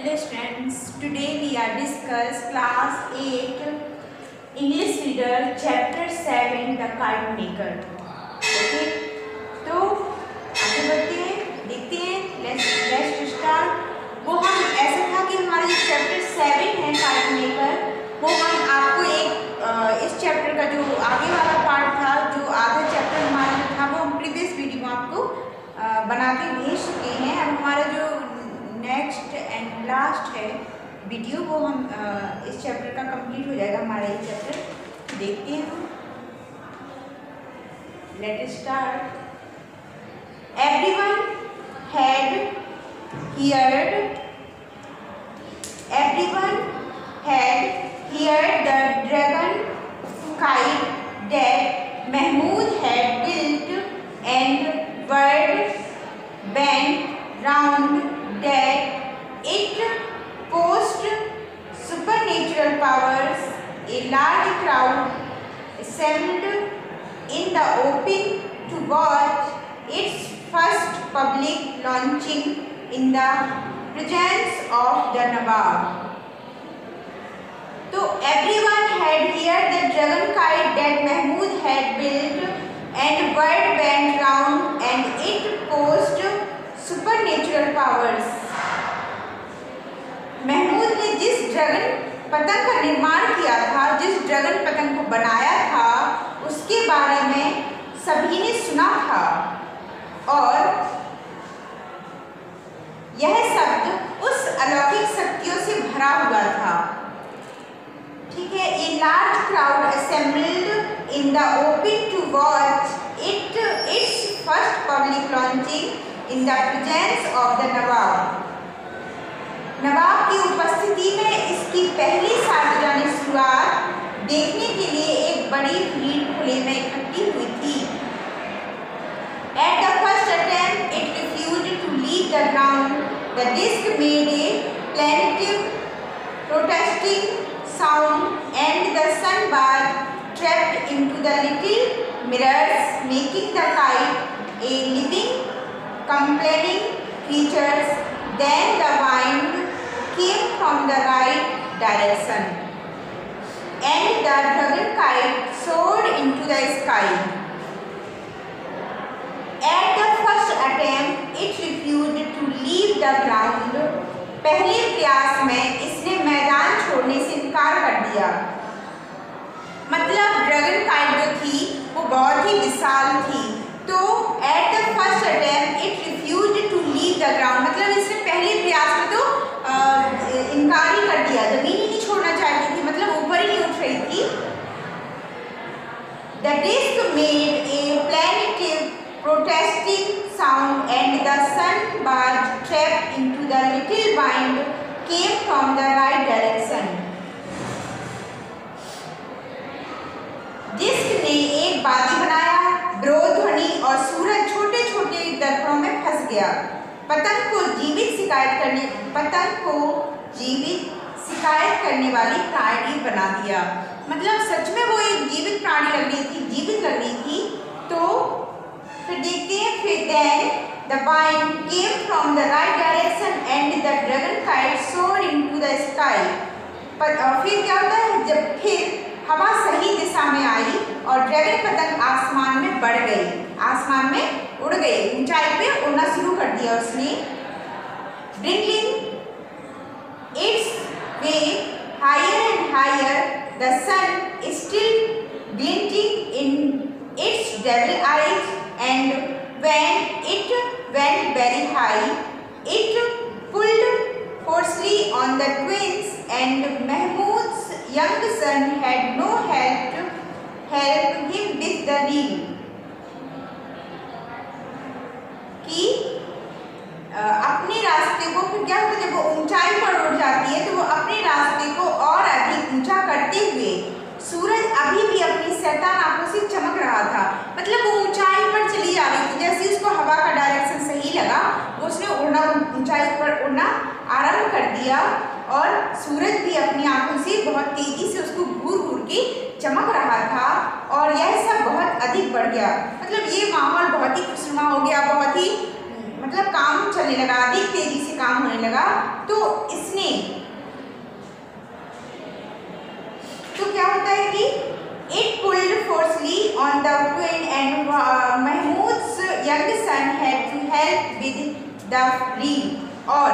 Hello students, today we are discuss class 8 English reader chapter 7 the kite maker. Okay, तो आगे बढ़ते हैं, देखते हैं, let's start। वो हम ऐसा था कि हमारा जो चैप्टर 7 है काइट मेकर, वो हम आपको एक इस चैप्टर का जो आगे वाला पार्ट था, जो आधा चैप्टर हमारा जो था, वो हम प्रीवियस वीडियो में आपको बना के भेज चुके हैं। अब हमारा जो नेक्स्ट एंड लास्ट है वीडियो, वो हम इस चैप्टर का कंप्लीट हो जाएगा हमारा ये चैप्टर। देखते हैं, let's start. Everyone had heard the dragon kite that Mahmud had built and word went round that it possessed supernatural powers. A large crowd assembled in the open to watch its first public launching in the presence of the Nawab. So everyone had heard the dragon kite that Mahmud had built, and word went round and it possessed supernatural powers. Mahmud ने जिस dragon पतंग का निर्माण किया था, जिस dragon पतंग को बनाया था, उसके बारे में सभी ने सुना था और यह शब्द उस अलौकिक शक्तियों से भरा हुआ था। ठीक है। A large crowd assembled in the open to watch its first public launching in the presence of the Nawab. नवाब की उपस्थिति में इसकी पहली सार्वजनिक शुरुआत देखने के लिए एक बड़ी भीड़ खुले में इकट्ठी हुई थी। At the first attempt, it refused to leave the ground. The disc made a plaintive, protesting sound, and the sun was trapped into the little mirrors, making the kite a living, complaining creature. Then the wind came from the right direction, and the dragon kite soared into the sky. At the first attempt, it refused to leave the ground. पहले प्रयास में इसने मैदान छोड़ने से इनकार कर दिया। मतलब ड्रैगन काइट जो थी वो बहुत ही विशाल थी। तो at the first attempt, it refused to leave the ground, मतलब इसने पहले प्रयास में तो इनकार ही कर दिया, जमीन ही नहीं छोड़ना चाहती थी, मतलब ऊपर ही नहीं उठ रही थी। The disc made a plaintive, protesting sound, and the sun was trapped into the little wind came from the right direction. Disc ने एक बाजी बनाया, विरोध ध्वनि और सूरज छोटे छोटे दर्पणों में फंस गया। पतंग को जीवित शिकायत करने वाली प्राणी बना दिया। मतलब सच में वो एक जीवित प्राणी लग रही थी, जीवित लग रही थी। तो फिर देखते हैं, फिर then the wind came from the right direction and the dragon kite soared into the sky. फिर क्या होता है, जब फिर हवा सही दिशा में आई और ड्रैगन पतंग आसमान में बढ़ गई, आसमान में उड़ गई, ऊंचाई पे उड़ना शुरू कर दिया उसने। Bringing its way higher and higher, the sun still glinting in its devil eyes, and when it went very high, it pulled forcefully on the twins, and Mahmud's young son had no help to help him with the reel. कि अपने रास्ते को, फिर क्या होता है जब वो ऊंचाई पर उड़ जाती है तो वो अपने रास्ते को और अधिक ऊंचा करते हुए, सूरज अभी भी अपनी शैतान आंखों से चमक रहा था, मतलब वो ऊंचाई पर चली जा रही थी। जैसे उसको हवा का डायरेक्शन सही लगा, वो उसने उड़ना, ऊंचाई पर उड़ना आरंभ कर दिया और सूरज भी अपनी आंखों से बहुत तेजी से उसको घूर घूर के चमक रहा था और यह सब बहुत अधिक बढ़ गया। मतलब ये माहौल बहुत ही खुशनुमा हो गया, बहुत ही मतलब काम चल होने लगा, अधिक तेजी से काम होने लगा, तो क्या होता है कि it pulled forcefully on the queen and Mahmud's young son had to help with the reel, और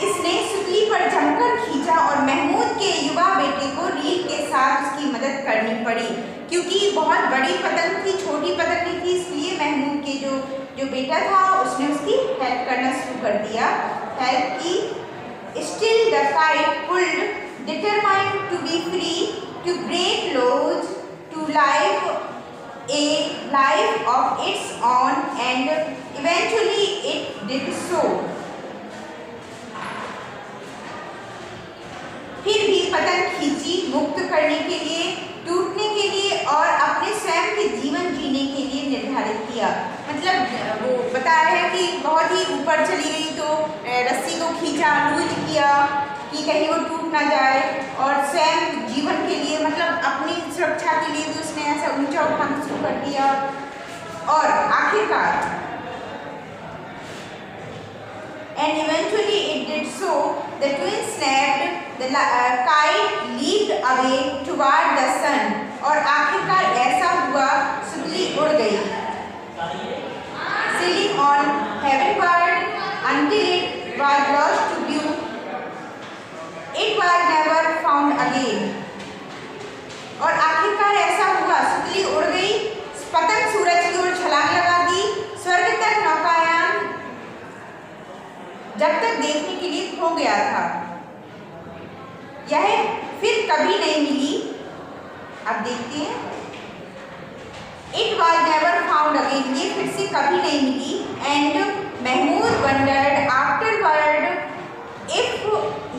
इसने सुतली पर जमकर खींचा और महमूद के युवा बेटे को रील के साथ उसकी मदद करनी पड़ी, क्योंकि बहुत बड़ी पतंग थी, छोटी पतंग नहीं थी, इसलिए महमूद के जो बेटा था उसने उसकी हेल्प करना शुरू कर दिया, हेल्प की। Still the kite pulled, determined to be free, to break laws, to live a life of its own, and eventually it did so. फिर भी पतंग खींची मुक्त करने के लिए, टूटने के लिए और अपने स्वयं के जीवन जीने के लिए निर्धारित किया। मतलब वो बताया है कि बहुत ही ऊपर चली गई तो रस्सी को खींचा, लूज किया कि कहीं वो टूट ना जाए, और स्वयं जीवन के लिए मतलब अपनी सुरक्षा के लिए भी उसने ऐसा ऊंचा उठाना शुरू कर दिया, और आखिरकार and eventually it did so, the twin snapped, the kite leaped away toward the sun, और आखिरकार ऐसा हुआ, सुतली उड़ गई, sailing on heavenward until it was lost to view. It was never found again. और आखिरकार ऐसा हुआ, सुतली उड़ गई, पतंग सूरज की ओर छलांग लगा दी, स्वर्ग तक नौकायान जब तक देखने के लिए खो गया था, यह फिर कभी नहीं मिली। अब देखते हैं, It was never found again, ये फिर से कभी नहीं मिली। And Mahmood wondered afterward if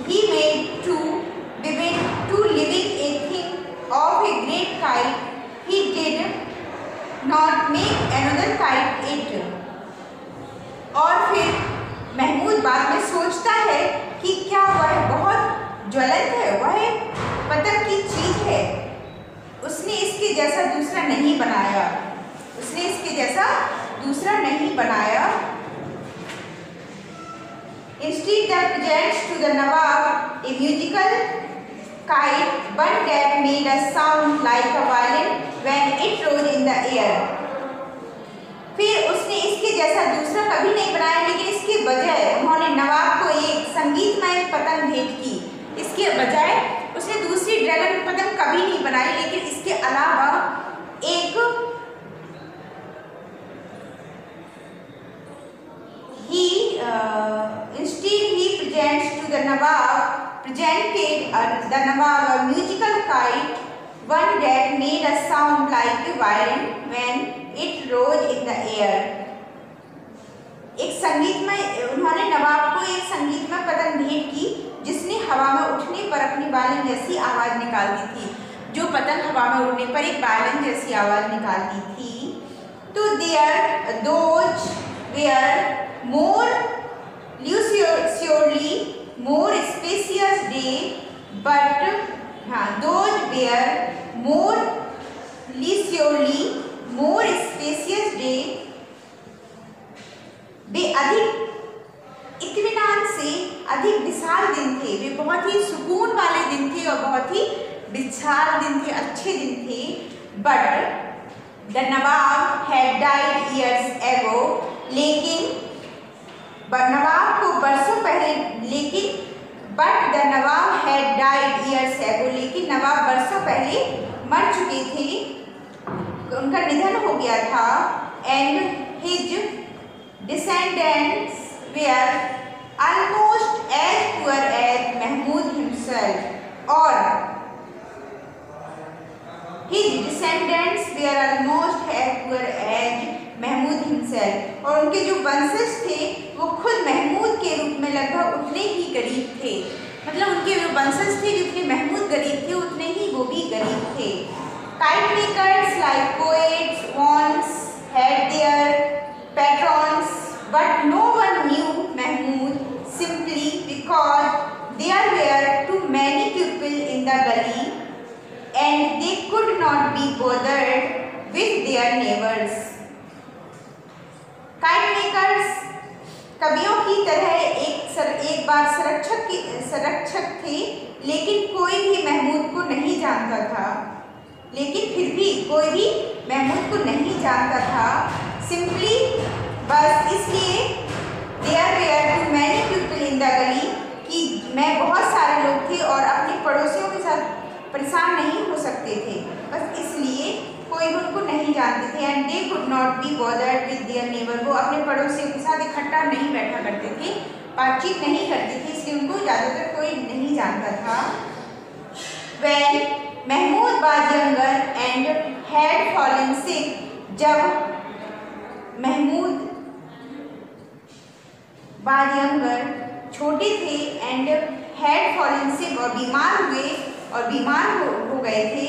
he made to living a thing of a great kite, he did not make another kite it. और फिर महमूद बाद में सोचता है कि क्या वह बहुत ज्वलंत है, वह पतंग की चीज है, उसने इसके जैसा दूसरा नहीं बनाया, उसने इसके जैसा दूसरा नहीं बनाया। Instead, that presents to the Nawab a musical kite, one that made a sound like a violin when it rose in the air. फिर उसने इसके जैसा दूसरा कभी नहीं बनाया, लेकिन इसके बजाय उन्होंने नवाब को एक संगीतमय पतंग भेंट की। इसके बजाय उसने दूसरी ड्रैगन पतंग कभी नहीं बनाई, लेकिन इसके अलावा एक instead he presented the Nawab a musical kite, one that made a sound like a violin when it rose in the air. एक संगीतमय, उन्होंने नवाब को एक संगीतमय पतंग भेंट की जिसने हवा में उठने पर अपनी वायलिन जैसी आवाज निकालती थी, जो पतंग हवा में उड़ने पर एक वायलिन जैसी आवाज निकालती थी। तो those were more lucidly, more spacious day, but those were more lucidly, more spacious day, वे अधिक इत्मीनान से अधिक विशाल दिन थे, वे बहुत ही सुकून वाले दिन थे और बहुत ही विशाल दिन थे, अच्छे दिन थे। But the Nawab had died years ago, लेकिन नवाब को बरसों पहले, but the Nawab had died years ago, लेकिन नवाब बरसों पहले मर चुके थे, उनका निधन हो गया था। And his descendants were almost as poor as Mahmud himself, और his descendants were almost as poor as Mahmud himself, और उनके जो वंशज थे वो खुद महमूद के रूप में लगभग उतने ही गरीब थे। मतलब उनके जो वंशज थे, जितने महमूद गरीब थे उतने ही वो भी गरीब थे। Kite makers like poets once had their patrons, but no one knew Mahmud, simply because there were too many people in the gully and they could not be bothered with their neighbors. Kite makers कवियों की तरह एक बार संरक्षक थे, लेकिन कोई भी महमूद को नहीं जानता था। लेकिन फिर भी कोई भी महमूद को नहीं जानता था। सिंपली बस इसलिए there were too many people in the गली कि मैं बहुत सारे लोग थे और अपने पड़ोसियों के साथ परेशान नहीं हो सकते थे, बस इसलिए कोई भी उनको नहीं जानते थे। And they could not be bothered with their neighbour, वो अपने पड़ोसियों के साथ इकट्ठा नहीं बैठा करते थे, बातचीत नहीं करते थे, इसलिए उनको ज़्यादातर कोई नहीं जानता था। When Mahmood was younger and had fallen sick, जब महमूद was younger छोटे थे एंड had fallen sick और बीमार हुए और बीमार हो गए थे।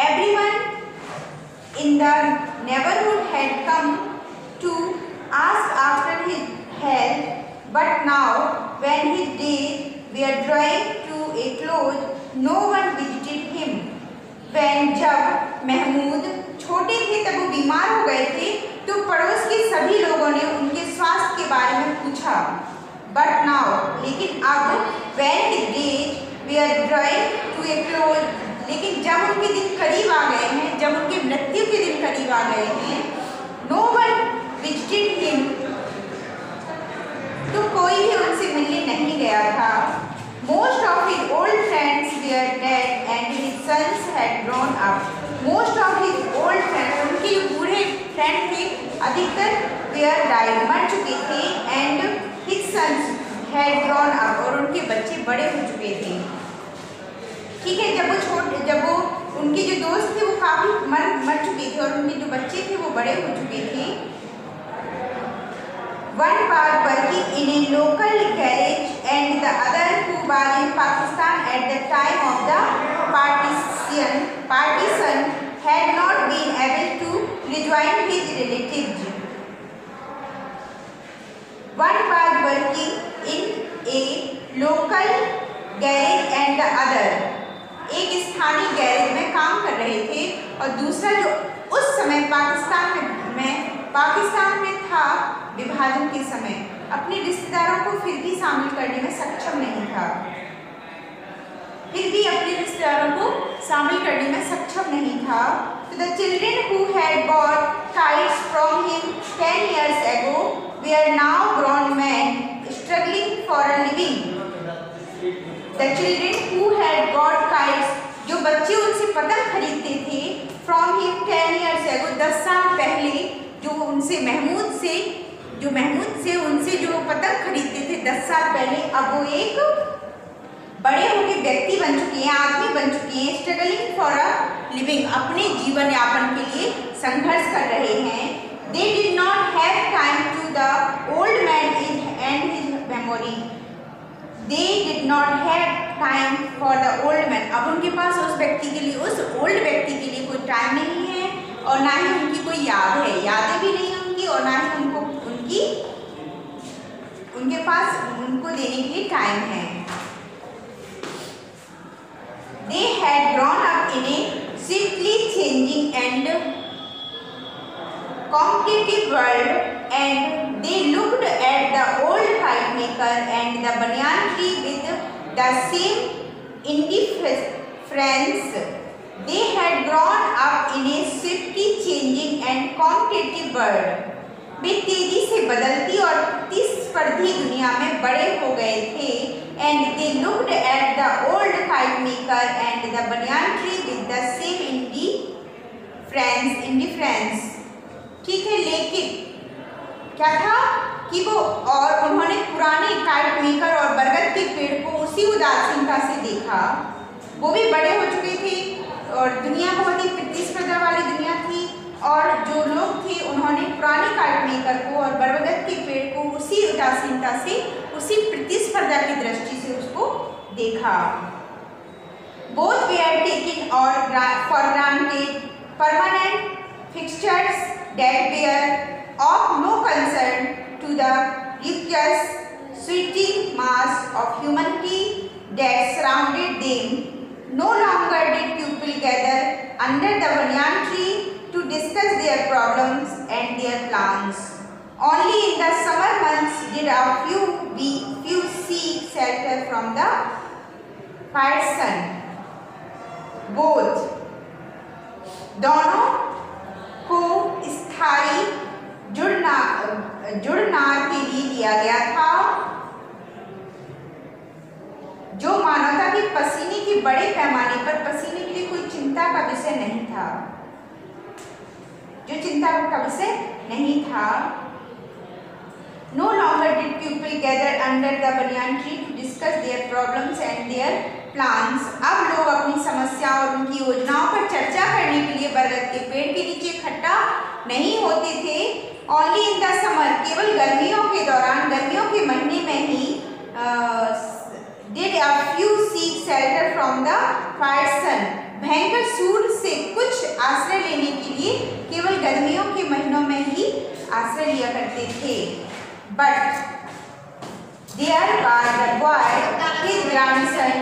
Everyone in the neighborhood had come to ask after his health, but now when his days were drawing to a close, no one visited him. When जब महमूद छोटे थे तब वो बीमार हो गए थे, तो पड़ोस के सभी लोगों ने उनके स्वास्थ्य के बारे में पूछा। But now, लेकिन अब when his days were drawing to a close, लेकिन जब उनके दिन करीब आ गए हैं, जब उनके मृत्यु के दिन करीब आ गए हैं, no one visited him, तो कोई भी उनसे मिलने नहीं गया था। Most of his old friends were dead and his sons had grown up. Most of his old friends, उनके जो बूढ़े फ्रेंड थे अधिकतर were died, मर चुके थे, and his sons had grown up, और उनके बच्चे बड़े हो चुके थे। ठीक है, जब वो उनके जो दोस्त थे वो काफ़ी मर चुके थे और उनके जो बच्चे थे वो बड़े हो चुके थे। One was working in a local garage and the other who was in Pakistan at the time of the partition had not been able to rejoin his relatives. One was working in a local garage and the other, एक स्थानीय garage में काम कर रहे थे और दूसरा जो उस समय पाकिस्तान में था विभाजन के समय, अपने रिश्तेदारों को फिर भी शामिल करने में सक्षम नहीं था, So the children who had bought kites from him 10 years ago were now grown men struggling for a living. The children who had bought kites, जो बच्चे उनसे पतंग खरीदते थे, from him 10 years ago, 10 साल पहले, जो महमूद से उनसे जो पतंग खरीदते थे 10 साल पहले, अब वो एक बड़े होके व्यक्ति बन चुके हैं, आदमी बन चुके हैं, स्ट्रगलिंग फॉर अ लिविंग, अपने जीवन यापन के लिए संघर्ष कर रहे हैं। They did not have time to the old man and his memory. They did not have time for the old man. अब उनके पास उस ओल्ड व्यक्ति के लिए कोई टाइम नहीं है और ना ही उनकी कोई यादें भी नहीं होंगी और ना ही उनके पास उनको देने के लिए टाइम है। They had grown up in a swiftly changing and competitive world, and they looked at the old kite maker and the banyan tree with the same indifference. They had grown up in a swiftly changing and competitive world. वे तेजी से बदलती और प्रतिस्पर्धी दुनिया में बड़े हो गए थे। And they looked at the old kite maker and the banyan tree with the same indifference. ठीक है, लेकिन क्या था कि उन्होंने पुराने काइट मेकर और बरगद के पेड़ को उसी उदासीनता से देखा। वो भी बड़े हो चुके थे और दुनिया बहुत ही प्रतिस्पर्धा वाली दुनिया थी और जो लोग थे उन्होंने पुराने काइट मेकर को और बरगद के पेड़ को उसी उदासीनता से, उसी प्रतिस्पर्धा की दृष्टि से उसको देखा। Both were taken for granted permanent fixtures that were of no concern to the raucous, sweating mass of humanity that surrounded them. No longer did people gather under the banyan tree to discuss their problems and months did a few seek shelter from the fire sun. Both दोनों को स्थायी जुड़नार के लिए दिया गया था, जो मानवता के पसीने के बड़े पैमाने पर पसीने के लिए कोई चिंता का विषय नहीं था, जो चिंता का विषय नहीं था। No longer did people gather under the banyan tree to discuss their problems and their plans. अब लोग अपनी समस्या और उनकी योजनाओं पर चर्चा करने के लिए बरगद के पेड़ के नीचे इकट्ठा नहीं होते थे। Only in the summer, केवल गर्मियों के दौरान, गर्मियों के महीने में ही did a few seek shelter from the fire sun. भयंकर सूर्य से कुछ आश्रय लेने के लिए केवल गर्मियों के महीनों में ही आश्रय लिया करते थे। But there was the boy, his grandson.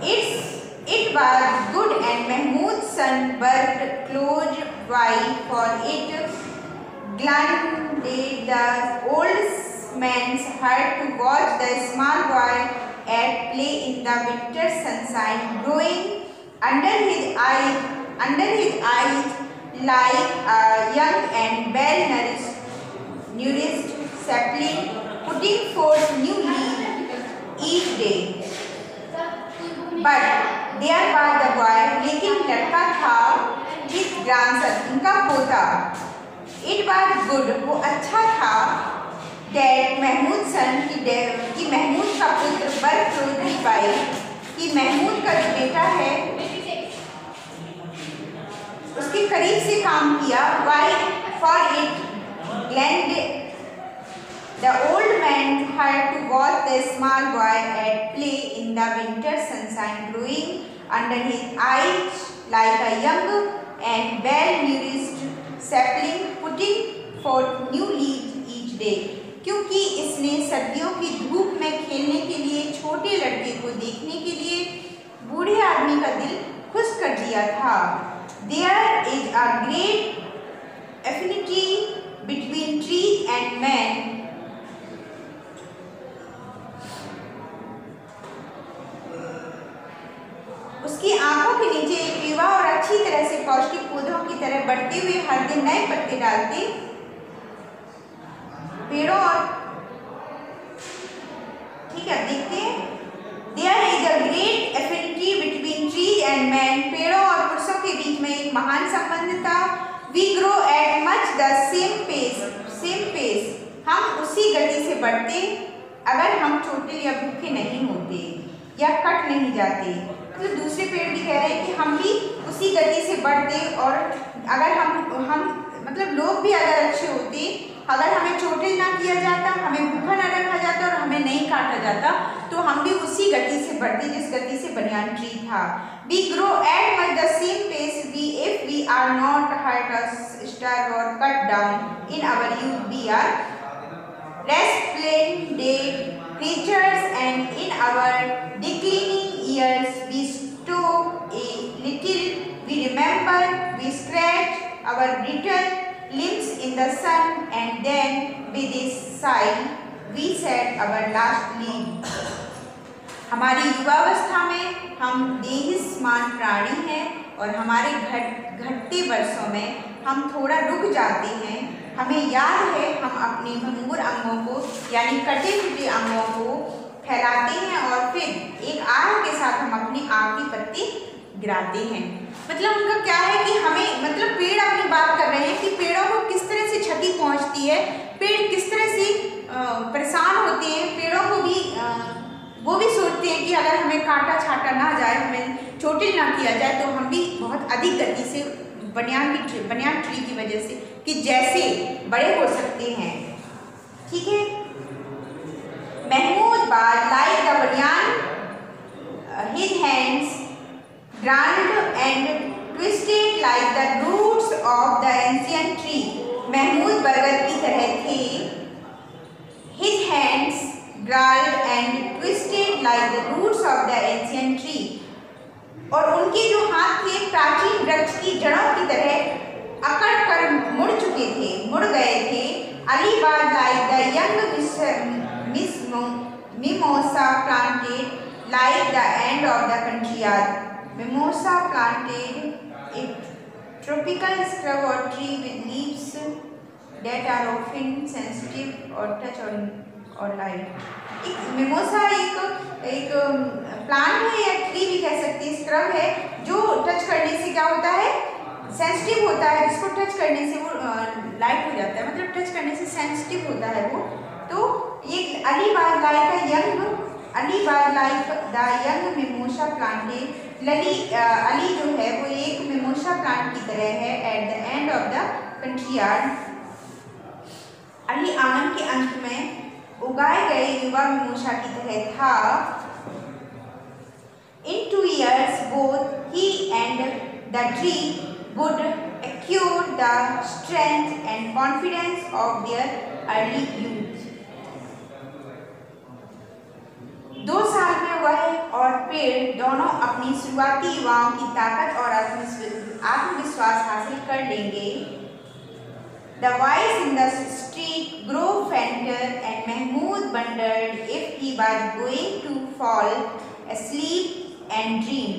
It was good, and Mahmud's son worked close by, for it gladdened the old man's heart to watch the small boy at play in the winter sunshine, growing under his eyes like a young and well-nourished sapling, putting forth new leaves each day. But there was the boy, लेकिन लड़का था, his grandson, उनका पोता. It was good, वो अच्छा था, that Mahmud's son, कि महमूद का पुत्र worked closely by, कि महमूद का जो बेटा है उसके करीब से काम किया. Why? For it gladdened the old man had to watch the small boy at play in the winter sunshine, growing under his eyes like a young and well-nourished sapling, putting forth new leaves each day. क्योंकि इसने सर्दियों की धूप में खेलने के लिए छोटे लड़के को देखने के लिए बूढ़े आदमी का दिल खुश कर दिया था. There is a great affinity between tree and man. उसकी आंखों के नीचे एक युवा और अच्छी तरह से पौष्टिक पौधों की तरह बढ़ते हुए हर दिन नए पत्ते डालते पेड़ों और ठीक है देखते हैं. There is a great affinity between tree and man. पेड़ों और पुरुषों के बीच में एक महान संबंध था. We grow at much the same pace. हम उसी गति से बढ़ते अगर हम छोटे या भूखे नहीं होते या कट नहीं जाते. तो दूसरे पेड़ भी कह रहे हैं कि हम भी उसी गति से बढ़ते, और अगर हम मतलब लोग भी अगर अच्छे होते, अगर हमें चोटिल ना किया जाता, हमें भूखा ना रखा जाता और हमें नहीं काटा जाता, तो हम भी उसी गति से बढ़ते जिस गति से बनियान ट्री था. We grow at much the same pace. If we are not hurt, starved or cut down in our youth, we are resplendent creatures, and in our declining years we stoop a little, we remember, we scratch our brittle limbs in the sun, and then with a sigh we shed our last leaf. हमारी युवावस्था में हम देहिस्मान प्राणी हैं, और हमारे घटते वर्षों में हम थोड़ा रुक जाते हैं. हमें याद है हम अपने भंगुर अंगों को यानी कटे फूटे अंगों को फैलाते हैं और फिर एक आह के साथ हम अपनी आखिरी पत्ती गिराते हैं. मतलब उनका क्या है कि हमें मतलब पेड़ अपनी बात कर रहे हैं कि पेड़ों को किस तरह से क्षति पहुंचती है, पेड़ किस तरह से परेशान होते हैं. पेड़ों को भी वो भी सोचते हैं कि अगर हमें काटा छाटा ना जाए, हमें चोटिल ना किया जाए, तो हम भी बहुत अधिक गति से बनियान ट्री की वजह से कि जैसे बड़े हो सकते हैं. ठीक है. Mahmood was like the banyan, his hands grand and twisted like the roots of the ancient tree. Mahmood बरगद की तरह थे. His hands grand and twisted like the roots of the ancient tree. और उनके जो हाथ थे प्राचीन वृक्ष की जड़ों की तरह अकड़ कर मुड़ गए थे. Ali was like the young mimosa planted like the end of the country yard. Mimosa planted, a tropical scrub or tree with leaves that are often sensitive or touch or light. एक mimosa एक plant है या tree भी कह सकते हैं, scrub है जो टच करने से क्या होता है, सेंसिटिव होता है, जिसको टच करने से वो लाइट हो जाता है, मतलब टच करने से सेंसिटिव होता है वो। तो ये Ali wild life the young mimosa plant है। अली जो है वो एक मिमोसा प्लांट की तरह है at the end of the country yard. Ali आंगन के अंत में उगाए गए युवा मिमोसा की तरह था। In 2 years both he and the tree would acquire the strength and confidence of their early youth. 2 साल में वह और पेड़ दोनों अपनी शुरुआती युवाओं की ताकत और आत्मविश्वास हासिल कर लेंगे। The voice in the street grew fainter and Mahmood wondered if he was going to fall asleep and dream.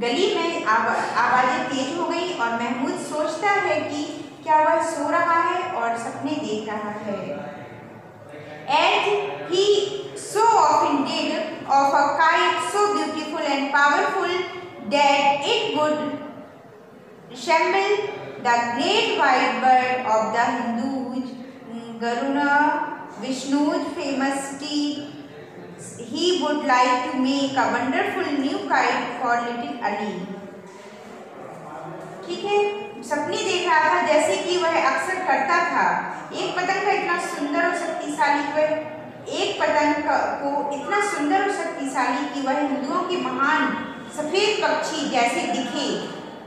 गली में आवाजें तेज हो गई और महमूद सोचता है कि क्या वह सो रहा है और सपने देख रहा है। As he so often did, of a kite so beautiful and powerful that it would resemble the great white bird of the Hindus, Garuda, Vishnu's famous steed. He would like to make a wonderful new kite for little Ali. ठीक है, सपने देख रहा था जैसे कि वह अक्सर करता था। एक पतंग का इतना सुंदर और शक्तिशाली को इतना सुंदर और शक्तिशाली कि वह हिंदुओं के महान सफेद पक्षी जैसे दिखे।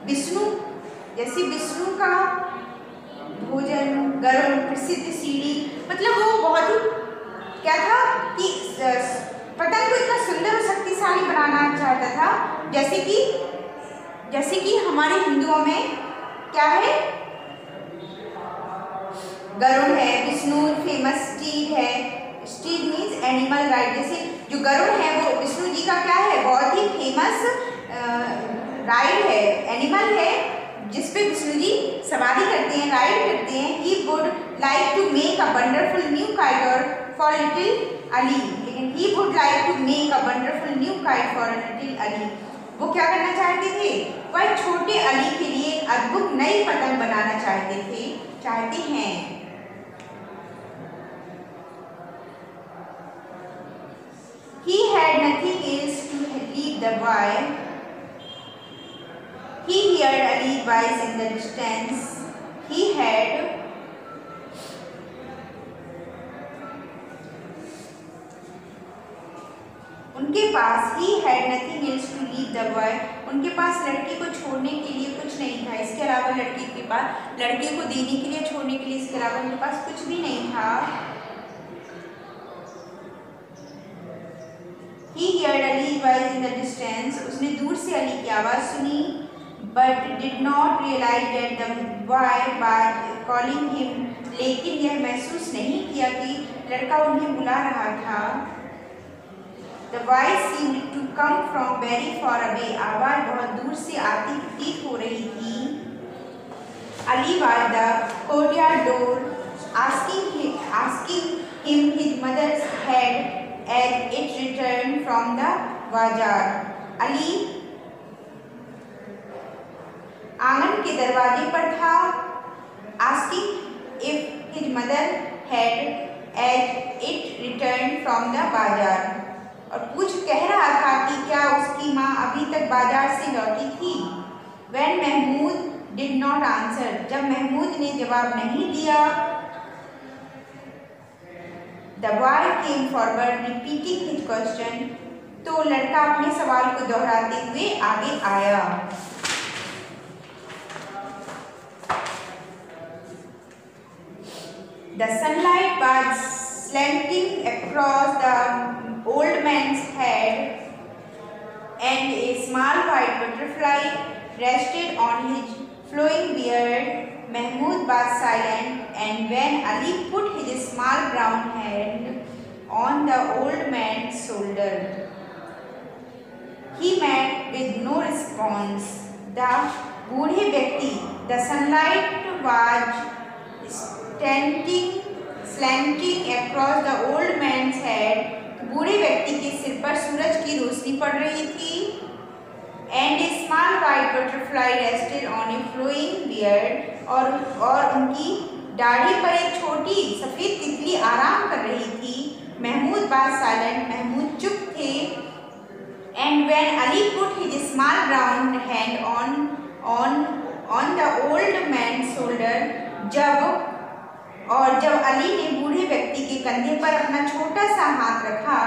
विष्णु का भोजन, गरुड़, प्रसिद्ध सीढ़ी, मतलब वो बहुत ही क्या था कि पतंग को इतना सुंदर और शक्तिशाली बनाना चाहता था, जैसे कि हमारे हिंदुओं में क्या है, गरुड़ है, विष्णु फेमस स्टीड है। Stead means animal, right. जैसे जो गरुड़ है वो विष्णु जी का क्या है, बहुत ही फेमस राइड है, एनिमल है, जिसपे विष्णु जी सवारी करते हैं, राइड करते हैं। He would like to make a wonderful new kite for little Ali. लेकिन he would like to make a wonderful new kite for little Ali. वो क्या करना चाहते थे, वह छोटे अली के लिए एक अद्भुत नई पतंग बनाना चाहते हैं। He had nothing else to leave the boy. He heard Ali's voice in the distance. He had उनके पास he had nothing else to leave the boy. उनके पास लड़के को छोड़ने के लिए कुछ नहीं था, इसके अलावा लड़के को देने के लिए, छोड़ने के लिए इसके अलावा उनके पास कुछ भी नहीं था। He heard Ali's voice in the distance. उसने दूर से अली की आवाज़ सुनी, but did not realize that the boy was calling him. लेकिन यह महसूस नहीं किया कि लड़का उन्हें बुला रहा था। The voice seemed to come from very far away. आवाज़ बहुत दूर से आती प्रतीत हो रही थी। Ali was the courtyard door, asking him his mother's head as it returned from the bazaar. Ali आंगन के दरवाजे पर था, asking if his mother had as it returned from the bazaar, और कह रहा था कि क्या उसकी माँ अभी तक बाजार से लौटी थी। When Mahmood did not answer, जब महमूद ने जवाब नहीं दिया, The boy came forward repeating his question. तो लड़का अपने सवाल को दोहराते हुए आगे आया। The sunlight was slanting across the old man's head, and a small white butterfly rested on his flowing beard. Mahmud was silent, and when Ali put his small brown hand on the old man's shoulder, he met with no response. The बूढ़े व्यक्ति, the sunlight was slanting across the old man's head. बूढ़े व्यक्ति के सिर पर सूरज की रोशनी पड़ रही थी. And a small white butterfly rested on a flowing beard. और उनकी दाढ़ी पर एक छोटी सफेद तितली आराम कर रही थी. महमूद was silent, महमूद चुप थे. And when Ali put his small brown hand on the old man's shoulder, जब अली ने बूढ़े व्यक्ति के कंधे पर अपना छोटा सा हाथ रखा,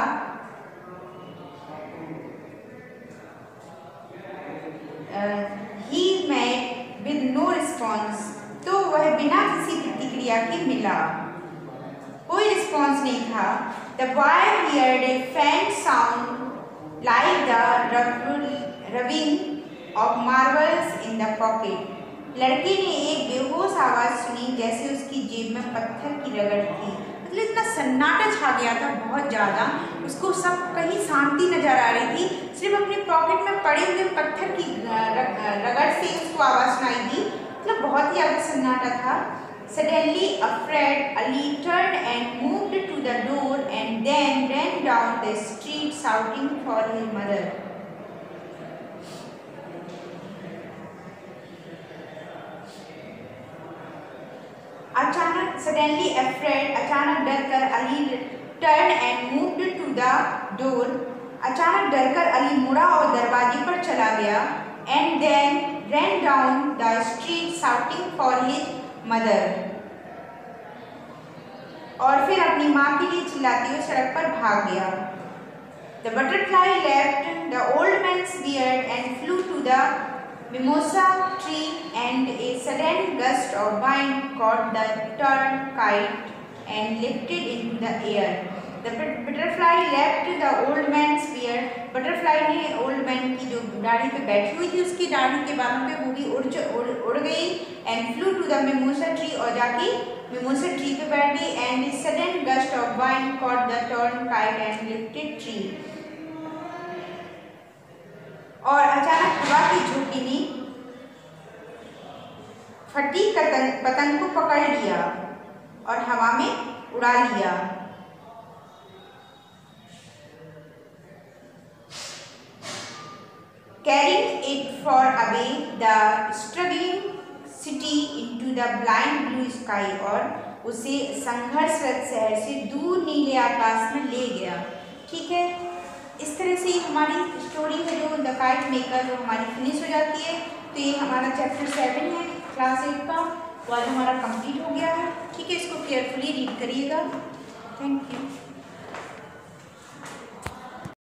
he met with no response, तो वह बिना किसी प्रतिक्रिया के मिला. कोई रिस्पॉन्स नहीं था. The boy heard a faint sound like the rubbing of marbles in the pocket. लड़के ने एक बेहोश आवाज़ सुनी, जैसे उसकी जेब में पत्थर की रगड़ थी. मतलब इतना सन्नाटा छा गया था, बहुत ज़्यादा. उसको सब कहीं शांति नजर आ रही थी. सिर्फ अपने पॉकेट में पड़े हुए पत्थर की रगड़ से उसको आवाज़ सुनाई दी. मतलब बहुत ही ज़्यादा सन्नाटा था. Suddenly afraid, Ali turned and moved to the door and then ran down the street shouting for his mother. Suddenly afraid, अचानक डरकर Ali turned and moved to the door. अचानक डरकर अली मुड़ा और दरवाजे पर चला गया. And then ran down the street shouting for his mother. और फिर अपनी माँ के लिए चिल्लाते हुए सड़क पर भाग गया. The butterfly left the old man's beard and flew to the mimosa tree, and a sudden gust of wind caught the torn kite and lifted into the air. The butterfly left the old man's beard. Butterfly ने old man की जो दाढ़ी पे बैठी हुई थी, उसकी दाढ़ी के बालों पे वो भी उड़ गई. And flew to the mimosa tree, और जाके mimosa tree पे बैठ गई. And a sudden gust of wind caught the torn kite and lifted tree. और अचानक हवा की झोंकी ने फटी पतंग को पकड़ लिया और हवा में उड़ा लिया. Carrying it far away, the struggling city into the blind blue sky, और उसे संघर्षरत शहर से दूर नीले आकाश में ले गया. ठीक है, इस तरह से हमारी स्टोरी है जो द काइट मेकर, वो हमारी फिनिश हो जाती है. तो ये हमारा चैप्टर 7 है क्लास 8 का, वो आज हमारा कंप्लीट हो गया है. ठीक है, इसको केयरफुली रीड करिएगा. Thank you.